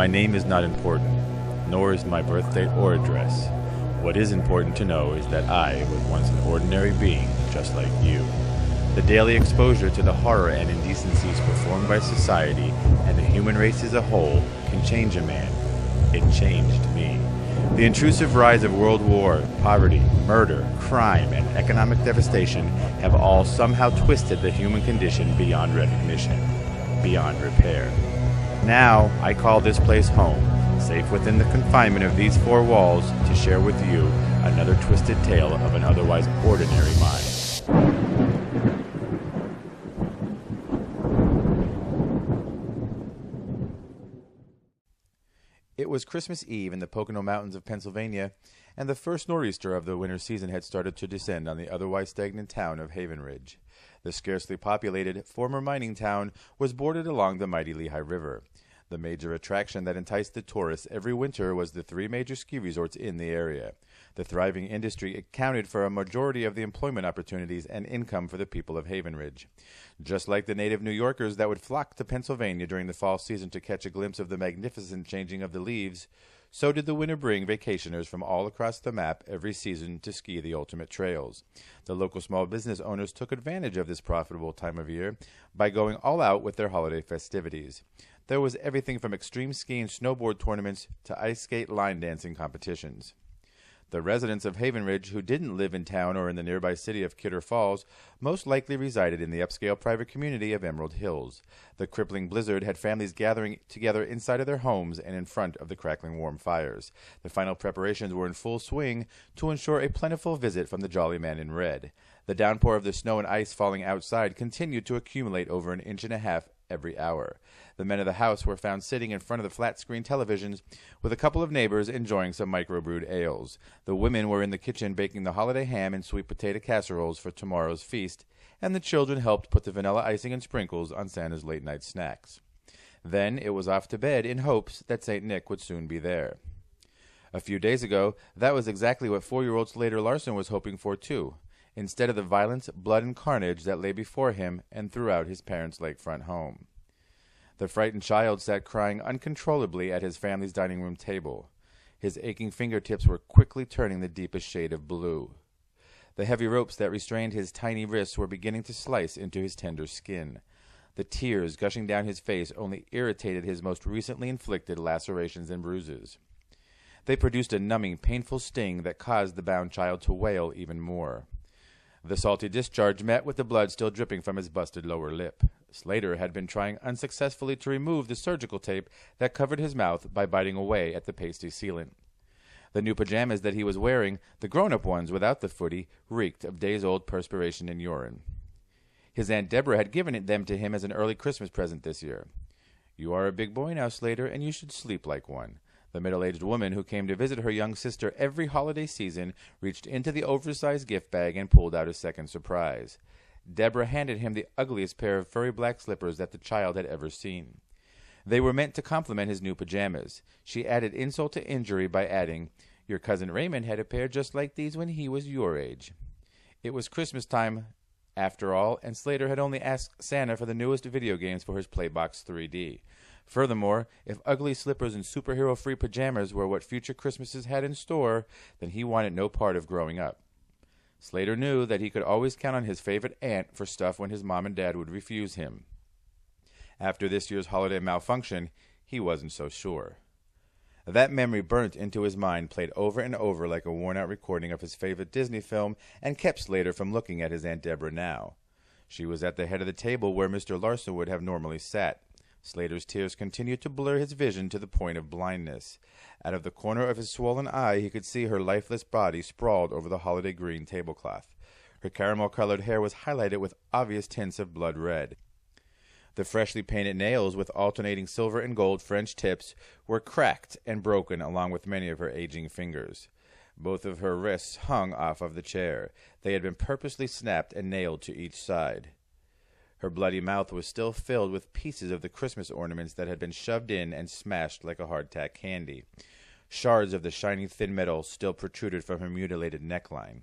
My name is not important, nor is my birth date or address. What is important to know is that I was once an ordinary being, just like you. The daily exposure to the horror and indecencies performed by society and the human race as a whole can change a man. It changed me. The intrusive rise of world war, poverty, murder, crime, and economic devastation have all somehow twisted the human condition beyond recognition, beyond repair. Now, I call this place home, safe within the confinement of these four walls, to share with you another twisted tale of an otherwise ordinary mind. It was Christmas Eve in the Pocono Mountains of Pennsylvania, and the first nor'easter of the winter season had started to descend on the otherwise stagnant town of Haven Ridge. The scarcely populated former mining town was bordered along the mighty Lehigh River. The major attraction that enticed the tourists every winter was the three major ski resorts in the area. The thriving industry accounted for a majority of the employment opportunities and income for the people of Haven Ridge. Just like the native New Yorkers that would flock to Pennsylvania during the fall season to catch a glimpse of the magnificent changing of the leaves, so did the winter bring vacationers from all across the map every season to ski the ultimate trails. The local small business owners took advantage of this profitable time of year by going all out with their holiday festivities. There was everything from extreme ski and snowboard tournaments to ice skate line dancing competitions. The residents of Haven Ridge who didn't live in town or in the nearby city of Kidder Falls most likely resided in the upscale private community of Emerald Hills. The crippling blizzard had families gathering together inside of their homes and in front of the crackling warm fires. The final preparations were in full swing to ensure a plentiful visit from the jolly man in red. The downpour of the snow and ice falling outside continued to accumulate over an inch and a half every hour. The men of the house were found sitting in front of the flat-screen televisions with a couple of neighbors enjoying some microbrewed ales. The women were in the kitchen baking the holiday ham and sweet potato casseroles for tomorrow's feast, and the children helped put the vanilla icing and sprinkles on Santa's late-night snacks. Then it was off to bed in hopes that St. Nick would soon be there. A few days ago, that was exactly what 4-year-old Slater Larson was hoping for, too, instead of the violence, blood, and carnage that lay before him and throughout his parents' lakefront home. The frightened child sat crying uncontrollably at his family's dining room table. His aching fingertips were quickly turning the deepest shade of blue. The heavy ropes that restrained his tiny wrists were beginning to slice into his tender skin. The tears gushing down his face only irritated his most recently inflicted lacerations and bruises. They produced a numbing, painful sting that caused the bound child to wail even more. The salty discharge met with the blood still dripping from his busted lower lip. Slater had been trying unsuccessfully to remove the surgical tape that covered his mouth by biting away at the pasty sealant. The new pajamas that he was wearing, the grown-up ones without the footy, reeked of days-old perspiration and urine. His Aunt Deborah had given them to him as an early Christmas present this year. "You are a big boy now, Slater, and you should sleep like one." The middle-aged woman who came to visit her young sister every holiday season reached into the oversized gift bag and pulled out a second surprise. Deborah handed him the ugliest pair of furry black slippers that the child had ever seen. They were meant to complement his new pajamas. She added insult to injury by adding, "Your cousin Raymond had a pair just like these when he was your age." It was Christmas time, after all, and Slater had only asked Santa for the newest video games for his Playbox 3D. Furthermore, if ugly slippers and superhero-free pajamas were what future Christmases had in store, then he wanted no part of growing up. Slater knew that he could always count on his favorite aunt for stuff when his mom and dad would refuse him. After this year's holiday malfunction, he wasn't so sure. That memory burnt into his mind, played over and over like a worn-out recording of his favorite Disney film, and kept Slater from looking at his Aunt Deborah now. She was at the head of the table where Mr. Larson would have normally sat. Slater's tears continued to blur his vision to the point of blindness. Out of the corner of his swollen eye he could see her lifeless body sprawled over the holiday green tablecloth. Her caramel-colored hair was highlighted with obvious tints of blood red. The freshly painted nails with alternating silver and gold French tips were cracked and broken along with many of her aging fingers. Both of her wrists hung off of the chair. They had been purposely snapped and nailed to each side. Her bloody mouth was still filled with pieces of the Christmas ornaments that had been shoved in and smashed like a hardtack candy. Shards of the shiny thin metal still protruded from her mutilated neckline.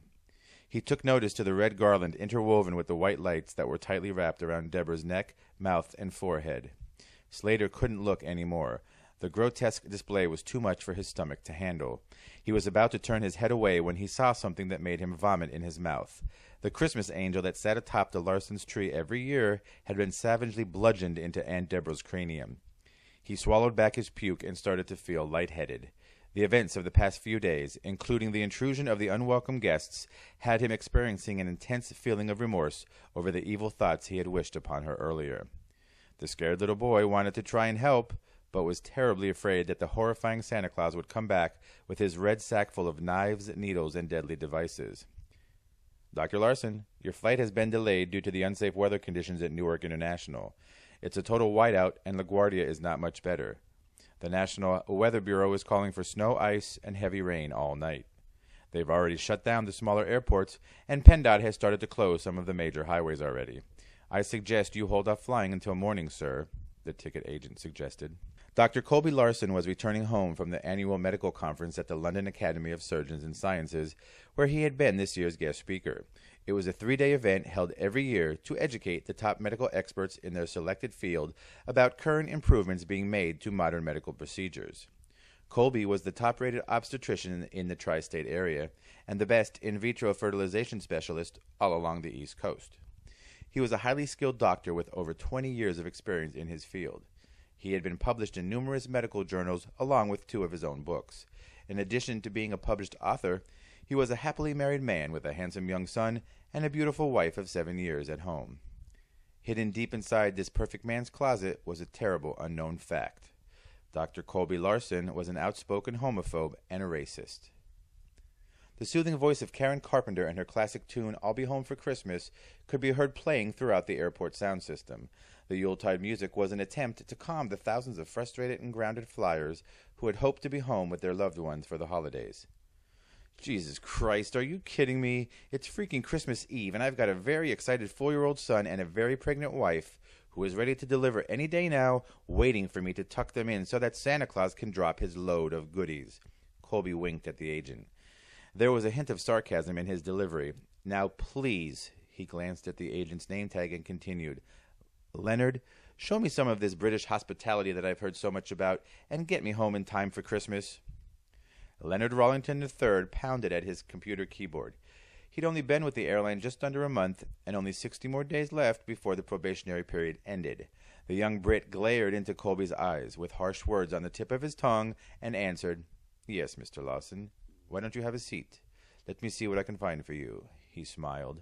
He took notice to the red garland interwoven with the white lights that were tightly wrapped around Deborah's neck, mouth, and forehead. Slater couldn't look any more. The grotesque display was too much for his stomach to handle. He was about to turn his head away when he saw something that made him vomit in his mouth. The Christmas angel that sat atop the Larsons' tree every year had been savagely bludgeoned into Aunt Deborah's cranium. He swallowed back his puke and started to feel lightheaded. The events of the past few days, including the intrusion of the unwelcome guests, had him experiencing an intense feeling of remorse over the evil thoughts he had wished upon her earlier. The scared little boy wanted to try and help, but was terribly afraid that the horrifying Santa Claus would come back with his red sack full of knives, needles, and deadly devices. Dr. Larson, your flight has been delayed due to the unsafe weather conditions at Newark International. It's a total whiteout, and LaGuardia is not much better. The National Weather Bureau is calling for snow, ice, and heavy rain all night. They've already shut down the smaller airports, and PennDOT has started to close some of the major highways already. I suggest you hold off flying until morning, sir, the ticket agent suggested. Dr. Colby Larson was returning home from the annual medical conference at the London Academy of Surgeons and Sciences, where he had been this year's guest speaker. It was a 3-day event held every year to educate the top medical experts in their selected field about current improvements being made to modern medical procedures. Colby was the top-rated obstetrician in the tri-state area and the best in vitro fertilization specialist all along the East Coast. He was a highly skilled doctor with over 20 years of experience in his field. He had been published in numerous medical journals along with 2 of his own books. In addition to being a published author, he was a happily married man with a handsome young son and a beautiful wife of 7 years at home. Hidden deep inside this perfect man's closet was a terrible unknown fact. Dr. Colby Larson was an outspoken homophobe and a racist. The soothing voice of Karen Carpenter and her classic tune, I'll Be Home for Christmas, could be heard playing throughout the airport sound system. The Yuletide music was an attempt to calm the thousands of frustrated and grounded flyers who had hoped to be home with their loved ones for the holidays. Jesus Christ, are you kidding me? It's freaking Christmas Eve, and I've got a very excited 4-year-old son and a very pregnant wife who is ready to deliver any day now, waiting for me to tuck them in so that Santa Claus can drop his load of goodies. Colby winked at the agent. There was a hint of sarcasm in his delivery. Now, please, he glanced at the agent's name tag and continued, Leonard, show me some of this British hospitality that I've heard so much about, and get me home in time for Christmas. Leonard Rawlington III pounded at his computer keyboard. He'd only been with the airline just under a month, and only 60 more days left before the probationary period ended. The young Brit glared into Colby's eyes, with harsh words on the tip of his tongue, and answered, Yes, Mr. Lawson. Why don't you have a seat? Let me see what I can find for you. He smiled.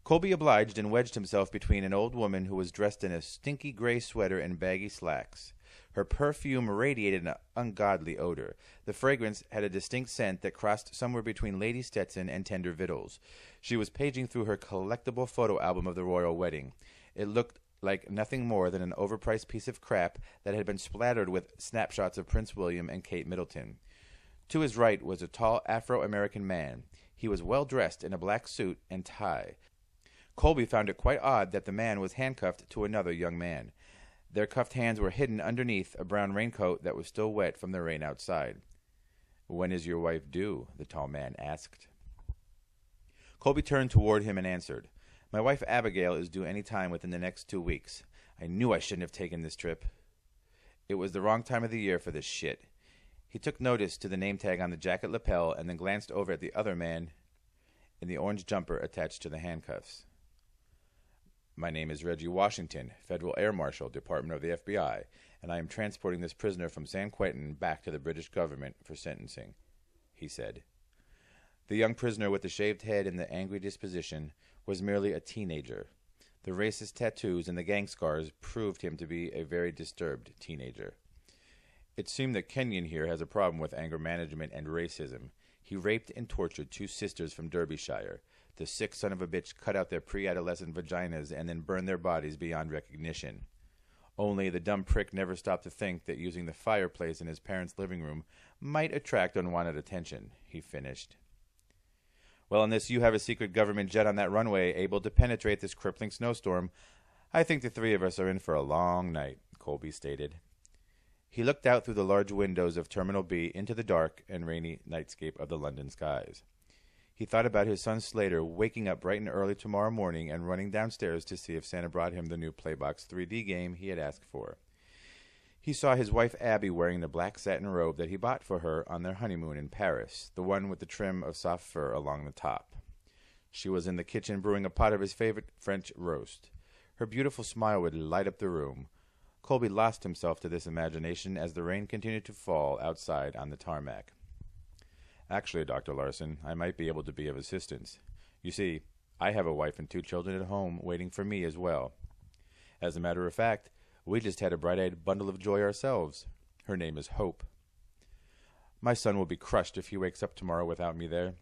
Colby obliged and wedged himself between an old woman who was dressed in a stinky gray sweater and baggy slacks. Her perfume radiated an ungodly odor. The fragrance had a distinct scent that crossed somewhere between Lady Stetson and tender victuals. She was paging through her collectible photo album of the royal wedding. It looked like nothing more than an overpriced piece of crap that had been splattered with snapshots of Prince William and Kate Middleton. To his right was a tall Afro-American man. He was well dressed in a black suit and tie. Colby found it quite odd that the man was handcuffed to another young man. Their cuffed hands were hidden underneath a brown raincoat that was still wet from the rain outside. When is your wife due? The tall man asked. Colby turned toward him and answered, My wife Abigail is due any time within the next 2 weeks. I knew I shouldn't have taken this trip. It was the wrong time of the year for this shit. He took notice to the name tag on the jacket lapel and then glanced over at the other man in the orange jumper attached to the handcuffs. My name is Reggie Washington, Federal Air Marshal, Department of the FBI, and I am transporting this prisoner from San Quentin back to the British government for sentencing, he said. The young prisoner with the shaved head and the angry disposition was merely a teenager. The racist tattoos and the gang scars proved him to be a very disturbed teenager. It seemed that Kenyon here has a problem with anger management and racism. He raped and tortured 2 sisters from Derbyshire. The sick son of a bitch cut out their pre-adolescent vaginas and then burned their bodies beyond recognition. Only the dumb prick never stopped to think that using the fireplace in his parents' living room might attract unwanted attention, he finished. Well, unless you have a secret government jet on that runway able to penetrate this crippling snowstorm, I think the 3 of us are in for a long night, Colby stated. He looked out through the large windows of Terminal B into the dark and rainy nightscape of the London skies. He thought about his son Slater waking up bright and early tomorrow morning and running downstairs to see if Santa brought him the new Playbox 3D game he had asked for. He saw his wife Abby wearing the black satin robe that he bought for her on their honeymoon in Paris, the one with the trim of soft fur along the top. She was in the kitchen brewing a pot of his favorite French roast. Her beautiful smile would light up the room. Colby lost himself to this imagination as the rain continued to fall outside on the tarmac. Actually, Dr. Larson, I might be able to be of assistance. You see, I have a wife and 2 children at home waiting for me as well. As a matter of fact, we just had a bright-eyed bundle of joy ourselves. Her name is Hope. My son will be crushed if he wakes up tomorrow without me there.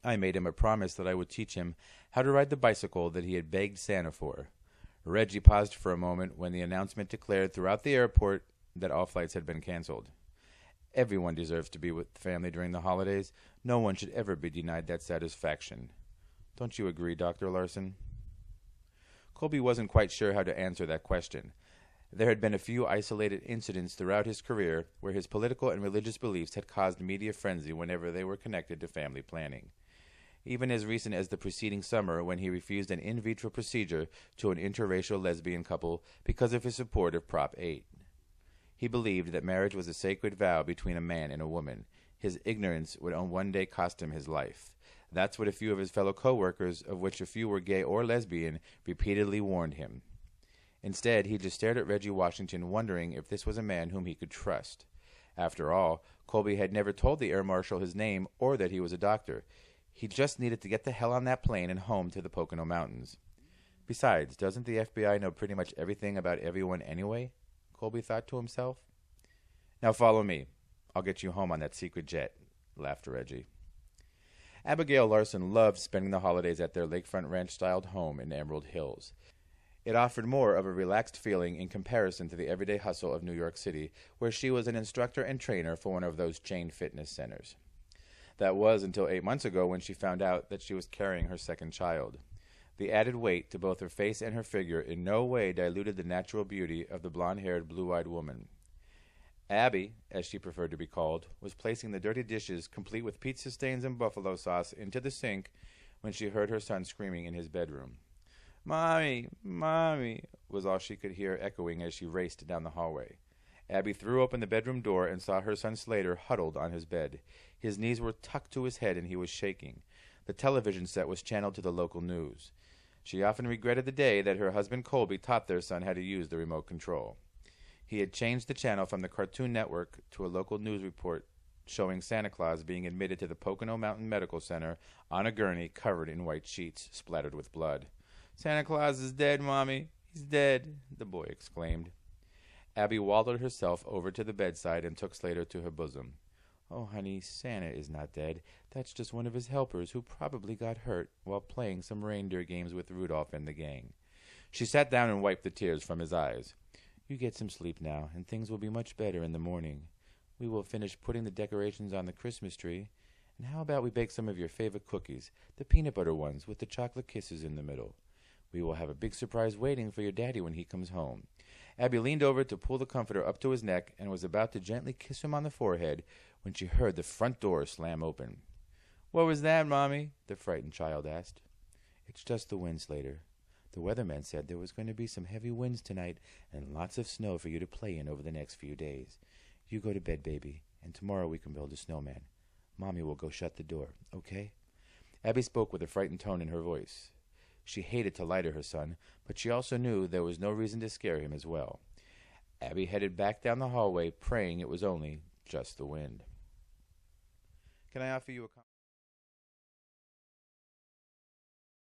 I made him a promise that I would teach him how to ride the bicycle that he had begged Santa for. Reggie paused for a moment when the announcement declared throughout the airport that all flights had been canceled. Everyone deserves to be with family during the holidays. No one should ever be denied that satisfaction. Don't you agree, Dr. Larson? Colby wasn't quite sure how to answer that question. There had been a few isolated incidents throughout his career where his political and religious beliefs had caused media frenzy whenever they were connected to family planning. Even as recent as the preceding summer when he refused an in vitro procedure to an interracial lesbian couple because of his support of Prop 8. He believed that marriage was a sacred vow between a man and a woman. His ignorance would one day cost him his life. That's what a few of his fellow co-workers, of which a few were gay or lesbian, repeatedly warned him. Instead, he just stared at Reggie Washington, wondering if this was a man whom he could trust. After all, Colby had never told the air marshal his name or that he was a doctor. He just needed to get the hell on that plane and home to the Pocono Mountains. Besides, doesn't the FBI know pretty much everything about everyone anyway? Colby thought to himself. Now follow me. I'll get you home on that secret jet, laughed Reggie. Abigail Larson loved spending the holidays at their lakefront ranch-styled home in Emerald Hills. It offered more of a relaxed feeling in comparison to the everyday hustle of New York City, where she was an instructor and trainer for one of those chain fitness centers. That was until 8 months ago when she found out that she was carrying her second child. The added weight to both her face and her figure in no way diluted the natural beauty of the blonde-haired, blue-eyed woman. Abby, as she preferred to be called, was placing the dirty dishes, complete with pizza stains and buffalo sauce, into the sink when she heard her son screaming in his bedroom. "Mommy, Mommy," was all she could hear echoing as she raced down the hallway. Abby threw open the bedroom door and saw her son Slater huddled on his bed. His knees were tucked to his head and he was shaking. The television set was channeled to the local news. She often regretted the day that her husband Colby taught their son how to use the remote control. He had changed the channel from the Cartoon Network to a local news report showing Santa Claus being admitted to the Pocono Mountain Medical Center on a gurney covered in white sheets splattered with blood. "Santa Claus is dead, Mommy. He's dead," the boy exclaimed. Abby wallowed herself over to the bedside and took Slater to her bosom. "Oh, honey, Santa is not dead. That's just one of his helpers who probably got hurt while playing some reindeer games with Rudolph and the gang." She sat down and wiped the tears from his eyes. "You get some sleep now, and things will be much better in the morning. We will finish putting the decorations on the Christmas tree. And how about we bake some of your favorite cookies, the peanut butter ones with the chocolate kisses in the middle? We will have a big surprise waiting for your daddy when he comes home." Abby leaned over to pull the comforter up to his neck and was about to gently kiss him on the forehead when she heard the front door slam open. "What was that, Mommy?" the frightened child asked. "It's just the wind, Slater. The weatherman said there was going to be some heavy winds tonight and lots of snow for you to play in over the next few days. You go to bed, baby, and tomorrow we can build a snowman. Mommy will go shut the door, okay?" Abby spoke with a frightened tone in her voice. She hated to lie to her son, but she also knew there was no reason to scare him as well. Abby headed back down the hallway, praying it was only just the wind. "Can I offer you a